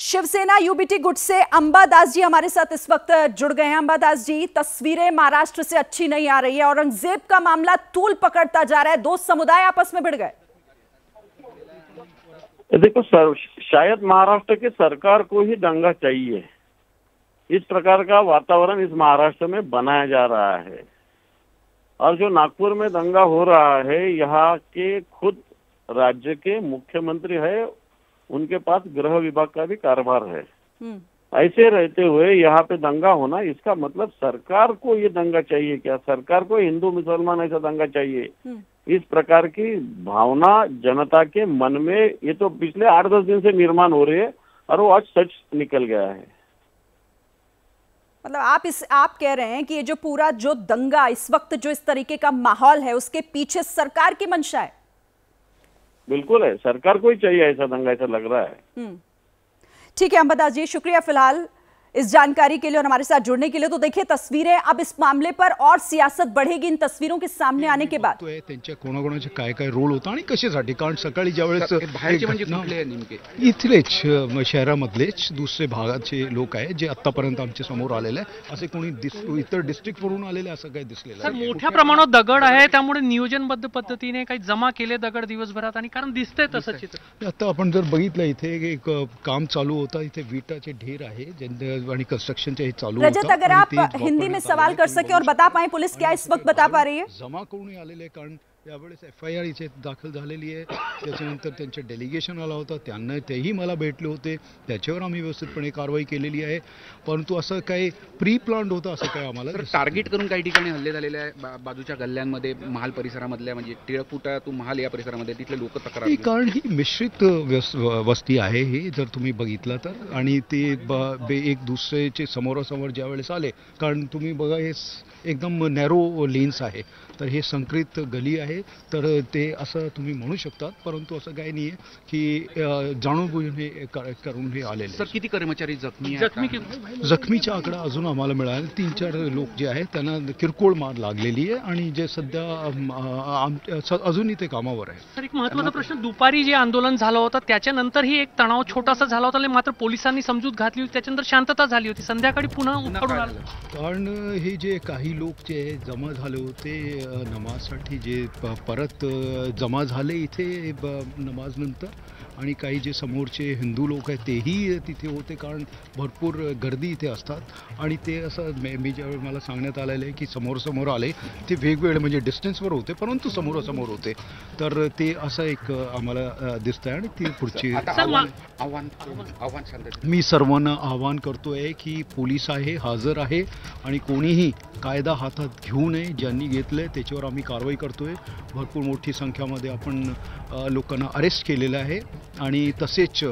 Shiv Sena UBT गुट से अंबादास जी हमारे साथ इस वक्त जुड़ गए हैं। अंबादास जी, तस्वीरें महाराष्ट्र से अच्छी नहीं आ रही है। औरंगजेब का मामला तूल पकड़ता जा रहा है, दो समुदाय आपस में भिड़ गए। देखो सर, शायद महाराष्ट्र की सरकार को ही दंगा चाहिए। इस प्रकार का वातावरण इस महाराष्ट्र में बनाया जा रहा है। और जो नागपुर में दंगा हो रहा है, यहाँ के खुद राज्य के मुख्यमंत्री है, उनके पास गृह विभाग का भी कारभार है। ऐसे रहते हुए यहाँ पे दंगा होना, इसका मतलब सरकार को ये दंगा चाहिए क्या? सरकार को हिंदू मुसलमान ऐसा दंगा चाहिए? इस प्रकार की भावना जनता के मन में ये तो पिछले 8-10 दिन से निर्माण हो रही है और वो आज सच निकल गया है। मतलब आप कह रहे हैं कि ये जो पूरा जो दंगा इस वक्त जो इस तरीके का माहौल है, उसके पीछे सरकार की मंशा है? बिल्कुल है, सरकार को ही चाहिए ऐसा दंगा, ऐसा लग रहा है। ठीक है अंबादास जी, शुक्रिया फिलहाल इस जानकारी के लिए और हमारे साथ जुड़ने के लिए। तो देखिए तस्वीरें, अब इस मामले पर और सियासत बढ़ेगी इन तस्वीरों के सामने आने के बाद। त्यांच्या कोणाकोणाचे काय रोल होता आणि कशासाठी, कारण सकाळी ज्यावेळेस बाहेरचे म्हणजे कुठले नेमके इथलेच शहरामधलेच दुसरे भागाचे लोक आहेत जे आतापर्यंत आमच्या समोर आलेले आहे। असे कोणी इतर डिस्ट्रिक्ट वरून आलेले असं काही दिसलेलं नाही। मोठ्या प्रमाणात दगड आहे, त्यामुळे नियोजनबद्ध पद्धतीने काही जमा केले दगड दिवसभरात आणि कारण दिसतंय तसं चित्र। आता आपण जर बघितलं इथे एक काम चालू होता, इथे विटाचे ढेर आहे आणि कंस्ट्रक्शन चालू होता। रजत, अगर आप हिंदी में सवाल कर सके और बता पाए पुलिस क्या इस वक्त बता पा रही है? जमा करून आलेले, कारण यावेळेस FIR इथे दाखल झालेली आहे। त्याच्यानंतर त्यांचे डेलिगेशन आला होता, त्यांना तेही मला भेटले होते, त्याच्यावर आम्ही व्यवस्थितपणे कारवाई केलेली आहे। परंतु असं काही प्री प्लॅन्ड होतं असं काही आम्हाला टार्गेट करून काही ठिकाणी हल्ले झालेले आहे बाजूच्या गल्ल्यांमध्ये, महाल परिसरामधल्या म्हणजे टिळकपुटा तू महाल या परिसरामध्ये तिथले लोक तक्रार, कारण ही मिश्रित वस्ती आहे हे जर तुम्ही बघितलं तर। आणि ते एक दुसऱ्याचे समोरासमोर ज्यावेळेस आले, कारण तुम्ही बघा हे एकदम नॅरो लेन्स आहे, तर हे संक्रित गली आहे, तर ते असं तुम्ही म्हणू शकता। परंतु असं काही नाही आहे की जाणून बुजून हे करून हे आलेले। सर किती कर्मचारी जखमी जखमीचा आकडा अजून आम्हाला मिळाला 3-4 लोक जे आहेत त्यांना किरकोळ मार लागलेली आहे आणि जे सध्या अजूनही ते कामावर आहे। सर एक महत्त्वाचा प्रश्न, दुपारी जे आंदोलन झालं होतं त्याच्यानंतरही एक तणाव छोटासा झाला होता, मात्र पोलिसांनी समजूत घातली होती, त्याच्यानंतर शांतता झाली होती, संध्याकाळी पुन्हा उफाळून आलं। कारण हे जे काही लोक जे जमा झाले होते नमाजसाठी, जे परत जमा झाले इथे नमाज नंतर, आणि काही जे समोरचे हिंदू लोक आहेत तेही तिथे होते, कारण भरपूर गर्दी इथे असतात। आणि ते असं मी ज्यावेळी मला सांगण्यात आलेलं आहे की समोर आले ते वेगवेगळे म्हणजे डिस्टन्सवर होते, परंतु समोरासमोर होते, तर ते असं एक आम्हाला दिसतंय। आणि ती पुढची मी सर्वांना आवाहन करतोय की पोलीस आहे, हजर आहे, आणि कोणीही कायदा हातात घेऊ नये। ज्यांनी घेतलंय त्याच्यावर आम्ही कारवाई करतोय। भरपूर मोठी संख्यामध्ये आपण लोकांना अरेस्ट केलेलं आहे। आणि तसेच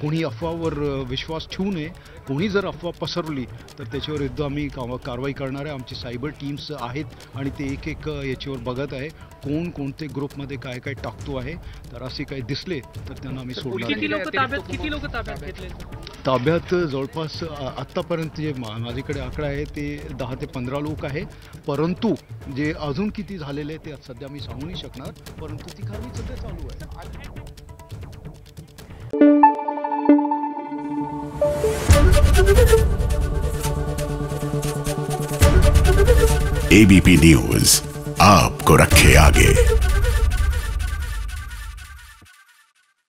कोणी अफवावर विश्वास ठेवू नये। कोणी जर अफवा पसरवली तर त्याच्यावर विरुद्ध आम्ही कारवाई करणार आहे। आमची सायबर टीम्स आहेत आणि ते एक याच्यावर बघत आहे कोण कोणते ग्रुपमध्ये काय काय टाकतो आहे, तर असे काही दिसले तर त्यांना आम्ही सोडणार। किती लोक ताब्यात घेतले? ताब्यात जवळपास आत्तापर्यंत जे माझ्याकडे आकडा आहे ते 10 ते 15 लोक आहे। परंतु जे अजून किती झालेले ते सध्या मी सांगू नाही शकणार, परंतु ती कारवाई सध्या चालू आहे। ABP न्यूज आपको रखे आगे।